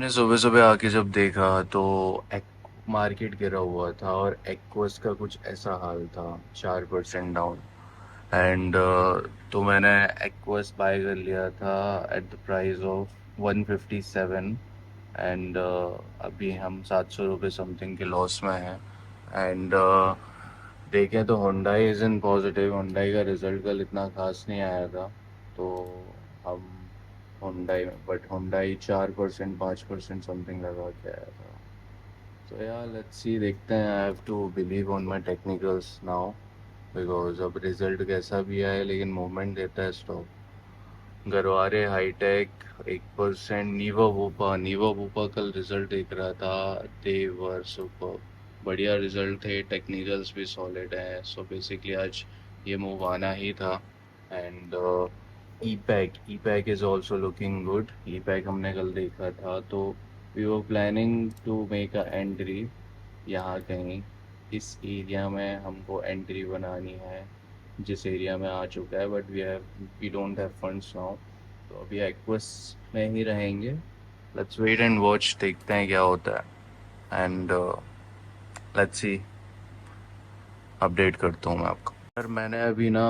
मैंने सुबह सुबह आके जब देखा तो एक मार्केट गिरा हुआ था और एक्वस का कुछ ऐसा हाल था, 4% डाउन। एंड तो मैंने एक्वस बाय कर लिया था at the price of 157। And अभी हम 700 रुपये समथिंग के लॉस में हैं। एंड देखें तो Hyundai is in positive. Hyundai का रिज़ल्ट कल इतना खास नहीं आया था, तो हम होंडाई में, बट होंडाई 4% 5% समथिंग लगा के आया था। तो यार लेट्स सी, देखते हैं। I have to believe on my technicals now, because अब रिजल्ट कैसा भी आए लेकिन मूवमेंट देता है स्टॉक। गरवारे हाईटेक 1%। नीवा वूपा कल रिजल्ट देख रहा था, दे वर सुपर। बढ़िया रिजल्ट थे, टेक्निकल्स भी सॉलिड हैं, सो बेसिकली आज ये मूव आना ही था। And E pack is also looking good. E pack हमने कल देखा था, तो we were planning to make a entry यहाँ कहीं। इस एरिया में हमको एंट्री बनानी है, जिस एरिया में आ चुका है, but we don't have funds now. तो अभी एक्वस में ही रहेंगे। लेट्स वेट एंड वॉच, देखते हैं क्या होता है। एंड लेट्स सी, अपडेट करता हूँ मैं आपको। सर मैंने अभी ना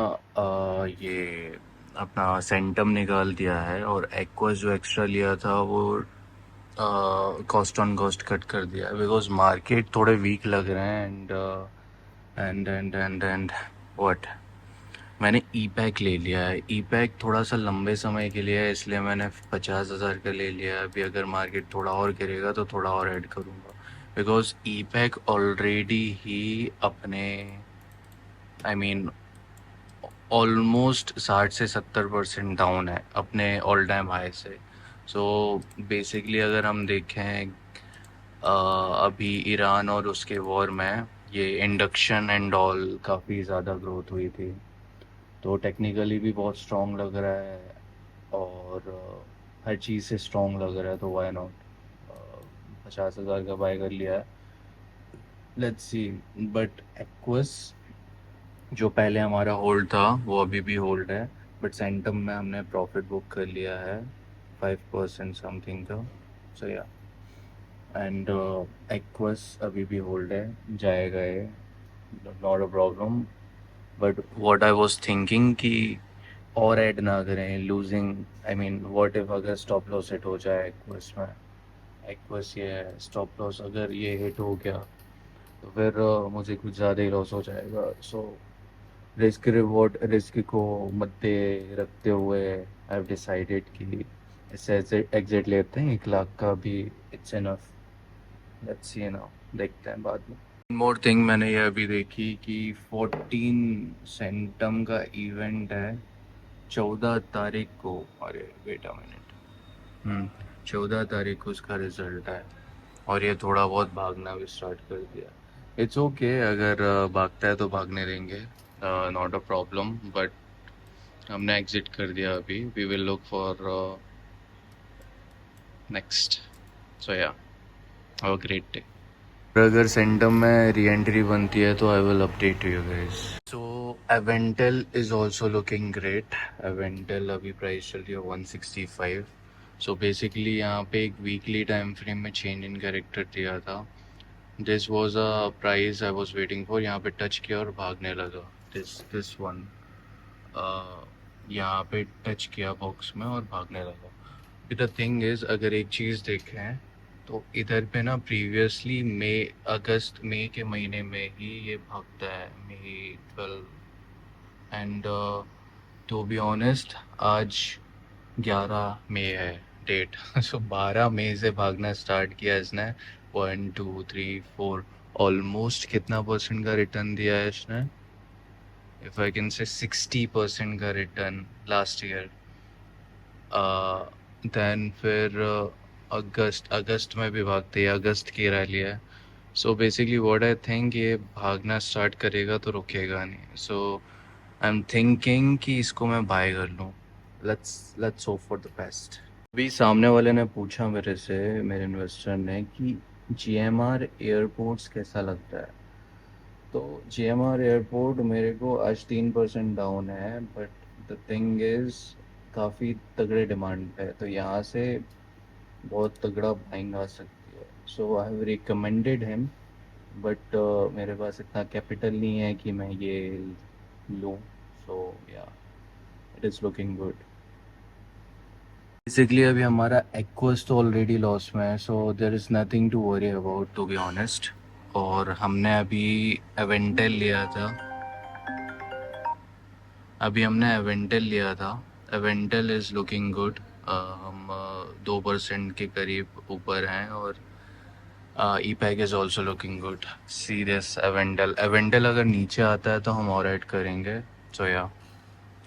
ये अपना सेंटम निकाल दिया है और एक्वस जो एक्स्ट्रा लिया था वो कॉस्ट ऑन कॉस्ट कट कर दिया है, बिकॉज मार्केट थोड़े वीक लग रहे हैं। एंड व्हाट, मैंने ई पैक ले लिया है। ई पैक थोड़ा सा लंबे समय के लिए है, इसलिए मैंने 50,000 का ले लिया है। अभी अगर मार्केट थोड़ा और गिरेगा तो थोड़ा और ऐड करूँगा, बिकॉज ई पैक ऑलरेडी ही अपने, आई मीन ऑलमोस्ट 60 से 70% डाउन है अपने ऑल टाइम हाई से। सो बेसिकली अगर हम देखें, अभी ईरान और उसके वॉर में ये इंडक्शन एंड ऑल काफ़ी ज़्यादा ग्रोथ हुई थी, तो टेक्निकली भी बहुत स्ट्रॉन्ग लग रहा है। और हर चीज़ से स्ट्रॉन्ग लग रहा है, तो वाई नॉट। 50,000 का बाय कर लिया है। Let's C. बट एक्वस जो पहले हमारा होल्ड था वो अभी भी होल्ड है, बट सेंटम में हमने प्रॉफिट बुक कर लिया है 5% समथिंग का। सो या, एंड एक्वस अभी भी होल्ड है, जाएगा ये, not a problem. But what I was thinking कि और ऐड ना करें losing. I mean what if अगर स्टॉप लॉस हिट हो जाए एक्वस में। एक्वस ये है, स्टॉप लॉस अगर ये हिट हो गया तो फिर मुझे कुछ ज़्यादा ही लॉस हो जाएगा। सो रिस्क रिवॉर्ड, रिस्क को मद्दे रखते हुए आई हैव डिसाइडेड कि इससे एग्जिट लेते हैं। 1 लाख का भी it's enough. Let's see now, देखते हैं बाद में। मोर थिंग मैंने ये अभी देखी कि 14 सेंटम का इवेंट है 14 तारीख को। अरे वेट अ मिनट, 14 तारीख को उसका रिजल्ट है, और ये थोड़ा बहुत भागना भी स्टार्ट कर दिया। इट्स ओके, अगर भागता है तो भागने देंगे, नॉट अ प्रॉब्लम। बट हमने एग्जिट कर दिया अभी। We will look for next. So yeah, have a great day. अगर सेंटम में री एंट्री बनती है तो I will update you guys. So Avantel is also looking great. Avantel अभी प्राइस चल रही है 165। सो बेसिकली यहाँ पे एक वीकली टाइम फ्रेम में चेंज इन कैरेक्टर दिया था। This was a price I was waiting for. यहाँ पे टच किया और भागने लगा। दिस वन, यहाँ पे टच किया बॉक्स में और भागने लगा। द थिंग इज, अगर एक चीज़ देखें तो इधर पे ना प्रीवियसली मई के महीने में ही ये भागता है, मई 12। एंड टू बी ऑनेस्ट, आज 11 मई है डेट। सो 12 मई से भागना स्टार्ट किया इसने। 1 2 3 4, ऑलमोस्ट कितना परसेंट का रिटर्न दिया है इसने? इफ आई कैन से 60% का रिटर्न लास्ट ईयर। देन फिर अगस्त में भी भागते हैं, अगस्त की रैली है। So basically what I think, ये भागना स्टार्ट करेगा तो रुकेगा नहीं। सो आई एम थिंकिंग कि इसको मैं बाय कर लूँ। Let's hope for the best. अभी सामने वाले ने पूछा मेरे से, मेरे इन्वेस्टर ने, कि जीएमआर एयरपोर्ट्स कैसा लगता है। तो जीएमआर एयरपोर्ट मेरे को आज 3% डाउन है, बट द थिंग इज़ काफ़ी तगड़े डिमांड है, तो यहाँ से बहुत तगड़ा बाइंग आ सकती है। So I have recommended him, but मेरे पास इतना कैपिटल नहीं है कि मैं ये लूँ। So yeah, it is looking good. Basically अभी हमारा एक्वस तो ऑलरेडी लॉस में है, so there is nothing to worry about, to be honest. और हमने अभी एवेंटल लिया था। अभी हमने एवेंटल लिया था। Avantel is looking good. हम 2% के करीब ऊपर हैं, और E pack is also looking good. Serious Avantel, Avantel अगर नीचे आता है तो हम और ऐड करेंगे। सो या,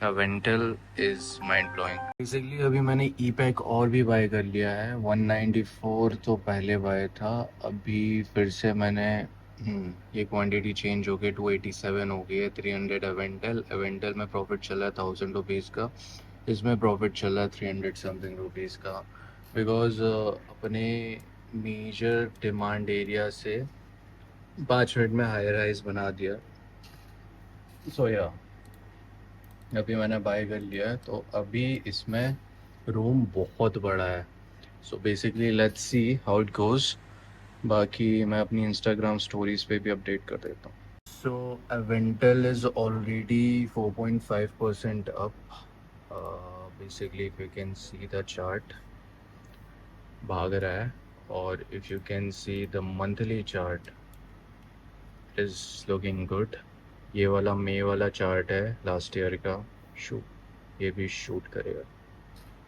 वेंटल इज़ माइंड ब्लोइंग। बेसिकली अभी मैंने ई पैक और भी बाय कर लिया है। 194 तो पहले बाय था, अभी फिर से मैंने ये क्वांटिटी चेंज हो गई, 287 हो गई है। 300 एवेंटल, एवेंटल में प्रॉफिट चल रहा है 1000 रुपीज़ का, इसमें प्रॉफिट चल रहा है 300 समथिंग रुपीज़ का। बिकॉज अपने मेजर डिमांड एरिया से 5 मिनट में हायर हाइज बना दिया। सो या, अभी मैंने बाय कर लिया है, तो अभी इसमें रूम बहुत बड़ा है। So basically let's see how it goes. बाकी मैं अपनी इंस्टाग्राम स्टोरीज पे भी अपडेट कर देता हूँ। So Avantel is already 4.5% up. Basically if you can see the chart, भाग रहा है। और if you can see the monthly chart, is looking good. ये वाला मे वाला चार्ट है लास्ट ईयर का, शूट, ये भी शूट करेगा।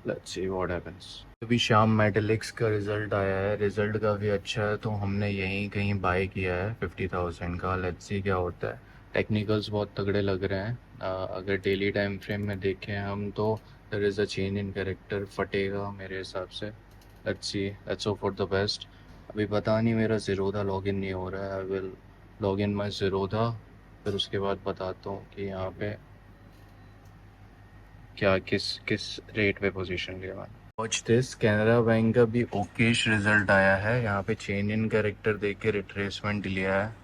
Let's see what happens. अभी शाम मेटेलिक्स का रिज़ल्ट आया है, रिज़ल्ट काफ़ी अच्छा है, तो हमने यहीं कहीं बाय किया है 50,000 का। लेट्स सी क्या होता है। टेक्निकल्स बहुत तगड़े लग रहे हैं। अगर डेली टाइम फ्रेम में देखें हम, तो there is a change in character, फटेगा मेरे हिसाब से। Let's see, let's hope for the best. अभी पता नहीं, मेरा ज़ीरोधा लॉगिन नहीं हो रहा है। आई विल लॉग इन माई ज़ीरोधा, फिर उसके बाद बताता हूँ कि यहाँ पे क्या किस किस रेट पे पोजीशन लिया मैंने। वॉच दिस, कैनरा बैंक का भी ओकेश रिजल्ट आया है। यहाँ पे चेंज इन कैरेक्टर देख के रिट्रेसमेंट लिया है।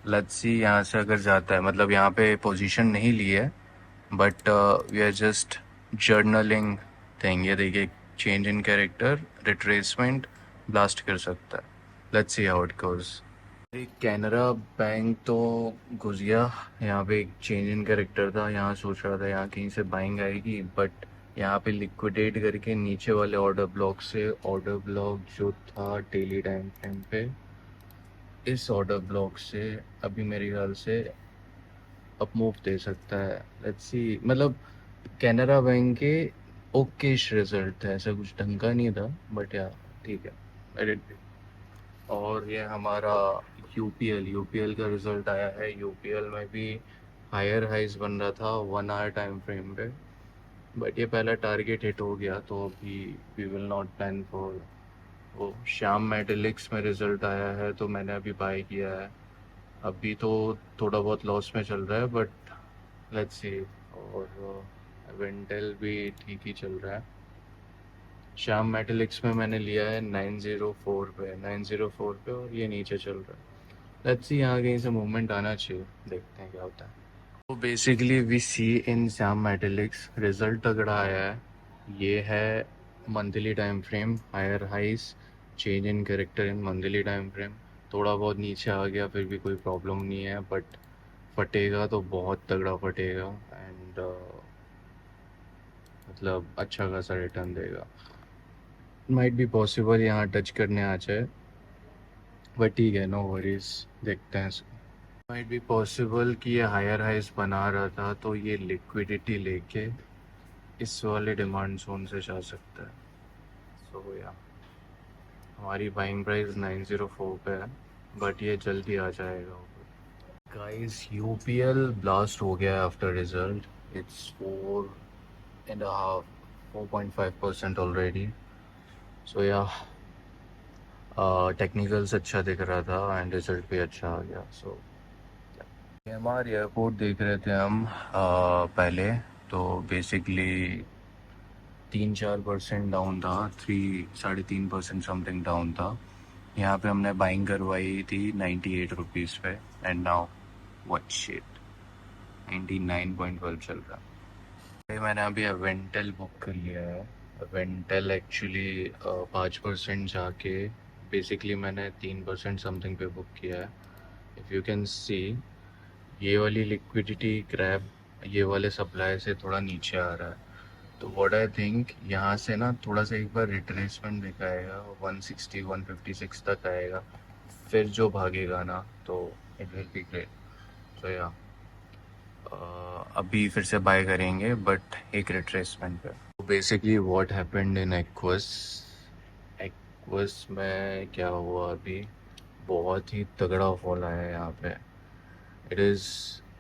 लेट्स सी यहाँ से अगर जाता है, मतलब यहाँ पे पोजीशन नहीं ली है, but we are just journaling thing. ये देखिए, change in character, retracement, blast कर सकता है। Let's see how it goes. Canara bank तो घुस गया। यहाँ पे एक चेंज इन कैरेक्टर था, यहाँ सोच रहा था यहाँ कहीं से बाइंग आएगी, बट यहाँ पे लिक्विडेट करके नीचे वाले ऑर्डर ब्लॉक से, ऑर्डर ब्लॉक जो था डेली टाइम फ्रेम पे, इस ऑर्डर ब्लॉक से अभी मेरे ख्याल से अप मूव दे सकता है। लेट्स सी, मतलब कैनरा बैंक के ओकेश रिजल्ट था, ऐसा कुछ ढंग का नहीं था, बट या ठीक है। और ये हमारा यूपीएल का रिज़ल्ट आया है। यूपीएल में भी हायर हाइज बन रहा था 1 आवर टाइम फ्रेम पे, बट ये पहला टारगेट हिट हो गया, तो अभी we will not plan for वो। श्याम मेटेलिक्स में रिज़ल्ट आया है, तो मैंने अभी बाय किया है। अभी तो थोड़ा बहुत लॉस में चल रहा है, बट लेट्स सी। और वेंटेल भी ठीक ही चल रहा है। श्याम मेटेलिक्स में मैंने लिया है 904 पे, 904 पे, और ये नीचे चल रहा है। लेट्स सी, यहाँ कहीं से मूवमेंट आना चाहिए, देखते हैं क्या होता है। तो basically we see in Shyam Metalics result तगड़ा आया है। ये है monthly time frame, higher highs, change in character in monthly time frame. थोड़ा बहुत नीचे आ गया फिर भी कोई प्रॉब्लम नहीं है, बट फटेगा तो बहुत तगड़ा फटेगा। एंड मतलब अच्छा खासा रिटर्न देगा। माइट बी पॉसिबल यहाँ टच करने आ जाए, बट ठीक है, नो वरीज, देखते हैं। माइट बी पॉसिबल कि ये हायर हाइस बना रहा था, तो ये लिक्विडिटी लेके इस वाले डिमांड जोन से जा सकता है। सो या, हमारी बाइंग प्राइस 904 पे है, बट ये जल्दी आ जाएगा। गाइस, यूपीएल ब्लास्ट हो गया after result. It's 4.5% already. So yeah, technicals अच्छा दिख रहा था एंड रिजल्ट भी अच्छा आ गया। सो हमारे एयरपोर्ट देख रहे थे हम पहले, तो बेसिकली 3-4% डाउन था, 3-3.5% समथिंग डाउन था। यहाँ पे हमने बाइंग करवाई थी 98 रुपीज़ पे, एंड नाउ व्हाट शिट, 99.12 चल रहा है। मैंने अभी अवेंटल बुक कर लिया है। वेंटेल एक्चुअली 5% जाके बेसिकली मैंने 3% समथिंग पे बुक किया है। इफ़ यू कैन सी, ये वाली लिक्विडिटी क्रैब ये वाले सप्लाई से थोड़ा नीचे आ रहा है। तो व्हाट आई थिंक, यहाँ से ना थोड़ा सा एक बार रिट्रेसमेंट दिखाएगा, 160 156 तक आएगा, फिर जो भागेगा ना तो इट विल बी ग्रेट। सो या अभी फिर से बाय करेंगे बट एक रिट्रेसमेंट पे। तो basically what happened in aqueous, aqueous में क्या हुआ अभी, बहुत ही तगड़ा फॉल आया है यहाँ पे। It is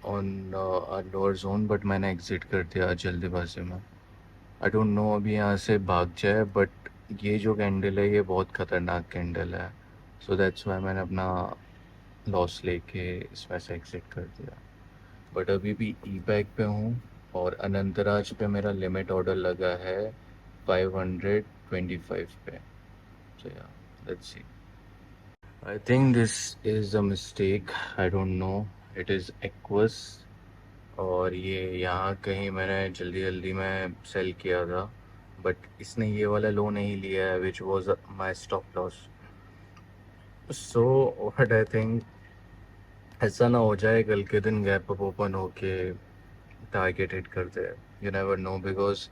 on lower zone but मैंने एग्जिट कर दिया जल्दीबाजी में। आई डोंट नो अभी यहाँ से भाग जाए, बट ये जो कैंडल है ये बहुत ख़तरनाक कैंडल है। सो दैट्स वाई मैंने अपना लॉस लेके इसमें से एग्जिट कर दिया। बट अभी भी ई पैक पे हूँ और अनंतराज पे मेरा लिमिट ऑर्डर लगा है 525 पे। सो yeah let's C. I think this is a mistake, I don't know, it is aqueous. और ये यहाँ कहीं मैंने जल्दी जल्दी में सेल किया था, बट इसने ये वाला लो नहीं लिया है which was my stop loss. So what I think, ऐसा ना हो जाए कल के दिन गैप अप ओपन होके टारगेट हिट कर दे। You never know, because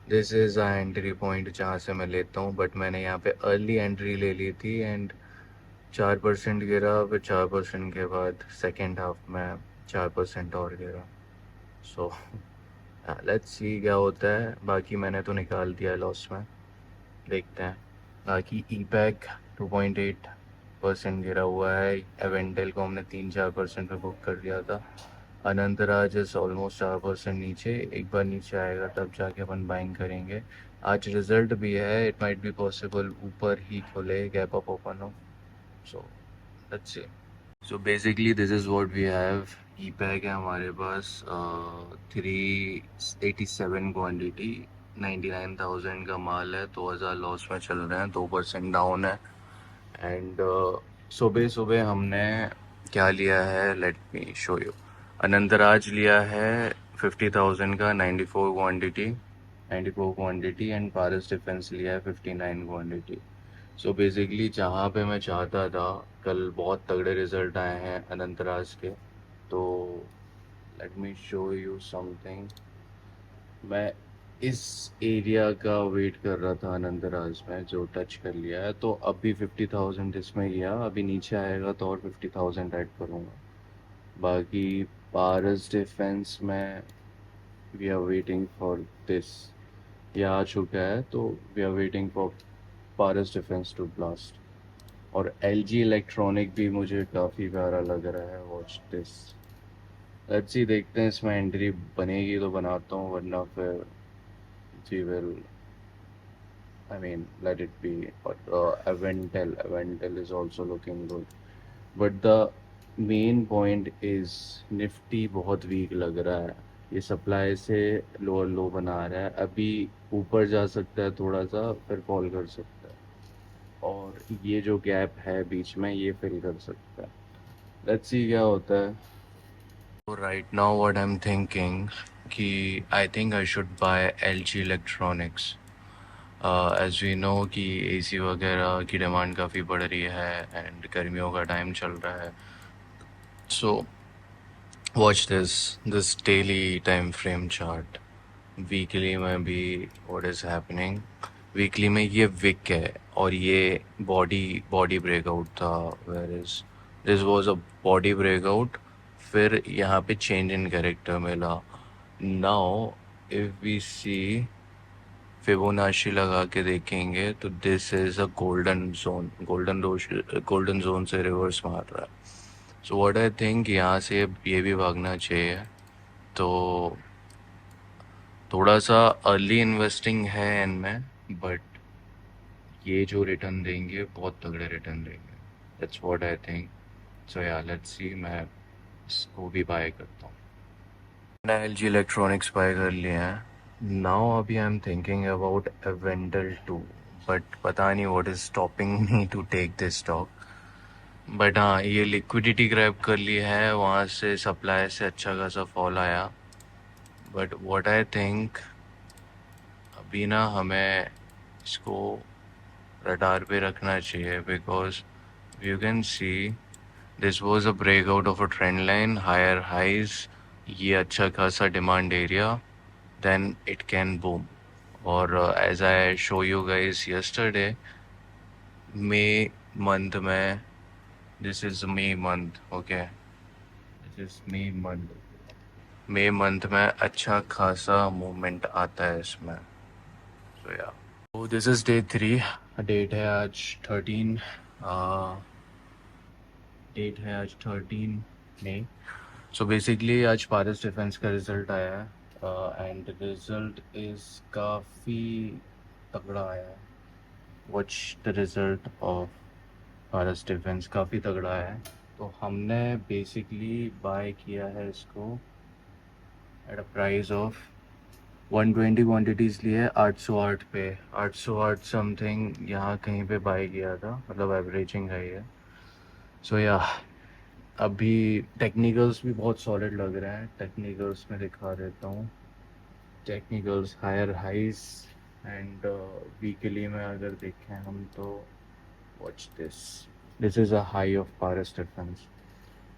this is a entry point जहाँ से मैं लेता हूँ, बट मैंने यहाँ पे अर्ली एंट्री ले ली थी एंड 4% गिरा, फिर 4% के बाद सेकेंड हाफ में 4% और गिरा। सो लेट्स सी क्या होता है। बाकी मैंने तो निकाल दिया लॉस में, देखते हैं। बाकी ई पैक 2.8% गिरा हुआ है। एवेंटल को हमने 3-4% पे बुक कर दिया था। अनंतराज इज ऑलमोस्ट 4% नीचे, एक बार नीचे आएगा तब जाके अपन बाइंग करेंगे। आज रिजल्ट भी है, इट माइट बी पॉसिबल ऊपर ही खुले, गैप अप ओपन हो। So let's see. So basically this is what we have. E pack है हमारे पास 387 क्वांटिटी, 99,000 का माल है, 2,000 लॉस में चल रहे हैं, 2% डाउन है। एंड सुबह सुबह हमने क्या लिया है, let me show you. Anantraj लिया है 50,000 का, 94 क्वांटिटी एंड पारस डिफेंस लिया है 59 क्वांटिटी। सो बेसिकली जहाँ पे मैं चाहता था, कल बहुत तगड़े रिजल्ट आए हैं अनंतराज के। तो let me show you something. मैं इस एरिया का वेट कर रहा था अनंतराज में, जो टच कर लिया है, तो अभी 50,000 इसमें गया, अभी नीचे आएगा तो और 50,000 ऐड करूँगा। बाकी पारस डिफेंस में we are waiting for this, ये आ चुका है, तो we are waiting for Paras defence to blast. और एल जी इलेक्ट्रॉनिक भी मुझे काफ़ी प्यारा लग रहा है, वॉच दिस। लेट्स सी, देखते हैं इसमें एंट्री बनेगी तो बनाता हूँ, वरना फिर we will, I mean let it be. और Aventel is also looking good, but the main point is Nifty बहुत वीक लग रहा है, ये सप्लाई से लोअर लो बना रहा है। अभी ऊपर जा सकता है थोड़ा सा, फिर फॉल कर सकता है, और ये जो गैप है बीच में ये फिल कर सकता है। लेट्स सी क्या होता है। तो right now what I am thinking कि I think I should buy LG electronics. As we know कि AC वगैरह की डिमांड काफ़ी बढ़ रही है एंड गर्मियों का टाइम चल रहा है। So watch this daily time frame chart. Weekly में भी व्हाट इज़ हैपनिंग, वीकली में ये विक है और ये बॉडी बॉडी ब्रेकआउट था। Where is, this was a body breakout, फिर यहाँ पे चेंज इन कैरेक्टर मिला। Now if we see, Fibonacci लगा के देखेंगे तो this is a golden zone, golden zone से रिवर्स मार रहा है। सो व्हाट आई थिंक, यहाँ से ये भी भागना चाहिए। तो थोड़ा सा अर्ली इन्वेस्टिंग है इनमें, बट ये जो रिटर्न देंगे बहुत तगड़े रिटर्न देंगे। That's what I think. So yeah let's सी, मैं इसको भी बाय करता हूँ। मैंने LG इलेक्ट्रॉनिक्स बाय कर लिए हैं। नाउ अभी I am thinking about Avantel 2, but पता नहीं what is stopping me to take this stock. But हाँ, ये लिक्विडिटी ग्रैब कर ली है, वहाँ से सप्लाई से अच्छा खासा फॉल आया। बट व्हाट आई थिंक, अभी ना हमें इसको रडार पे रखना चाहिए because you can see this was a breakout of a trend line higher highs, ये अच्छा खासा demand area, then it can boom. और as I show you guys yesterday, May month में, this is May month, okay, this is May month, May month में अच्छा खासा movement आता है इसमें। सो या, तो दिस इज डे 3, डेट है आज 13, डेट है आज 13 मई। सो बेसिकली आज पारस डिफेंस का रिजल्ट आया है एंड रिजल्ट इज काफ़ी तगड़ा आया है। Watch the result of Paras defence, काफ़ी तगड़ा है। तो हमने बेसिकली बाय किया है इसको at a price of 120 quantities लिए 808 पे, 808 समथिंग यहाँ कहीं पे बाय किया था, मतलब एवरेजिंग है ये। सो या, अभी टेक्निकल्स भी बहुत सॉलिड लग रहे हैं, टेक्निकल्स में दिखा देता हूँ। Technicals higher highs and weekly में अगर देखें हम तो watch this, this is a high of Paras Defence.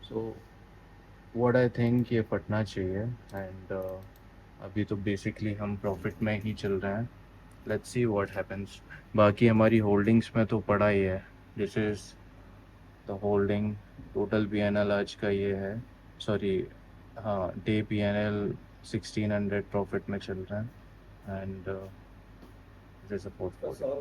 So what I think ये फटना चाहिए एंड अभी तो बेसिकली हम प्रॉफिट में ही चल रहे हैं। Let's see what happens. बाकी हमारी होल्डिंग्स में तो पड़ा ही है, this is the holding. Total PNL आज का ये है, सॉरी, हाँ, डे पीएनएल 1600 प्रॉफिट में चल रहा है and this is a portfolio.